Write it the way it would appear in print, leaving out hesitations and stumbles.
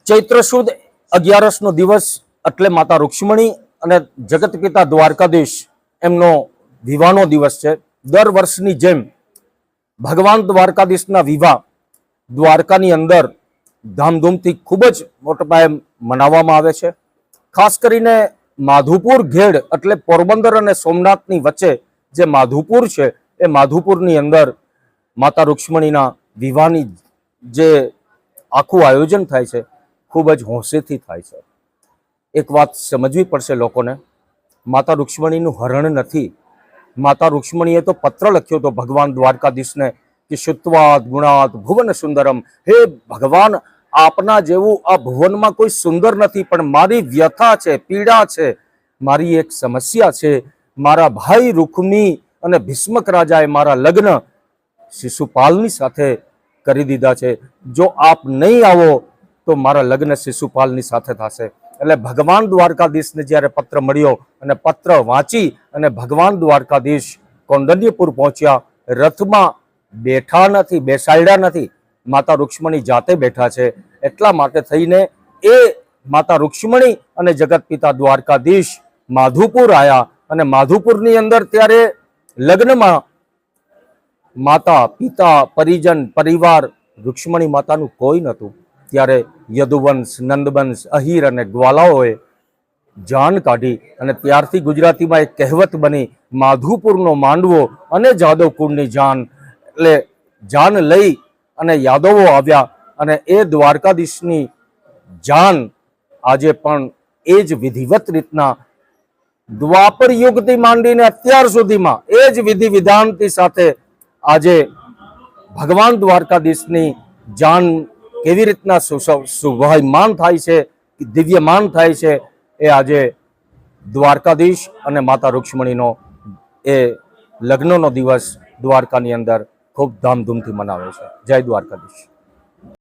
ચૈત્ર સુદ 11નો દિવસ એટલે માતા રૂક્ષ્મણી અને જગત પિતા દ્વારકાધીશ એમનો વિવાહનો દિવસ છે। દર વર્ષની જેમ ભગવાન દ્વારકાધીશના વિવાહ દ્વારકાની અંદર ધામધૂમથી ખૂબ જ મોટા પાયે મનાવવામાં આવે છે। ખાસ કરીને માધુપુર ઘેડ એટલે પોરબંદર અને સોમનાથની વચ્ચે જે માધુપુર છે એ માધુપુરની અંદર માતા રૂક્ષ્મણીના વિવાહની જે આખું આયોજન થાય છે ખૂબ જ હોંશેથી થાય છે। એક વાત સમજવી પડશે લોકોને, માતા રૂક્ષ્મણીનું હરણ નથી। માતા રૂક્ષ્મણીએ તો પત્ર લખ્યો હતો ભગવાન દ્વારકાધીશને કે શુત્વાદ ગુણાદ ભુવન સુંદરમ, હે ભગવાન આપના જેવું આ ભુવનમાં કોઈ સુંદર નથી, પણ મારી વ્યથા છે, પીડા છે, મારી એક સમસ્યા છે। મારા ભાઈ રૂકમી અને ભીષ્મક રાજાએ મારા લગ્ન શિશુપાલની સાથે કરી દીધા છે। જો આપ નહીં આવો તો મારા લગ્ન શિશુપાલની સાથે થશે। એટલે ભગવાન દ્વારકાધીશને જ્યારે પત્ર મળ્યો અને પત્ર વાંચી અને ભગવાન દ્વારકાધીશ કૌંડન્યપુર પહોંચ્યા। રથમાં બેઠા નથી, બેસાડ્યા નથી, માતા રૂક્ષ્મણી જાતે બેઠા છે। એટલા માટે થઈને એ માતા રૂક્ષ્મણી અને જગત પિતા દ્વારકાધીશ માધુપુર આવ્યા અને માધુપુરની અંદર ત્યારે લગ્નમાં માતા પિતા પરિજન પરિવાર રૂક્ષ્મણી માતાનું કોઈ નહોતું। ત્યારે યદુવંશ નંદવંશ અહીર અને ગ્વાલાઓએ જાન કાઢી અને ત્યારથી ગુજરાતીમાં એક કહેવત બની, માધુપુરનો માંડવો અને જાદવકુળની જાન। એટલે જાન લઈ અને યાદવો આવ્યા અને એ દ્વારકાધીશની જાન આજે પણ એ જ વિધિવત રીતના દ્વાપર યુગથી માંડીને અત્યાર સુધીમાં એ જ વિધિ વિધાનથી સાથે આજે ભગવાન દ્વારકાધીશની જાન કેવી રીતના શુભાયમાન થાય છે, દિવ્યમાન થાય છે, એ આજે દ્વારકાધીશ અને માતા રૂક્ષ્મણીનો એ લગ્નનો દિવસ દ્વારકાની અંદર ખૂબ ધામધૂમથી મનાવે છે। જય દ્વારકાધીશ।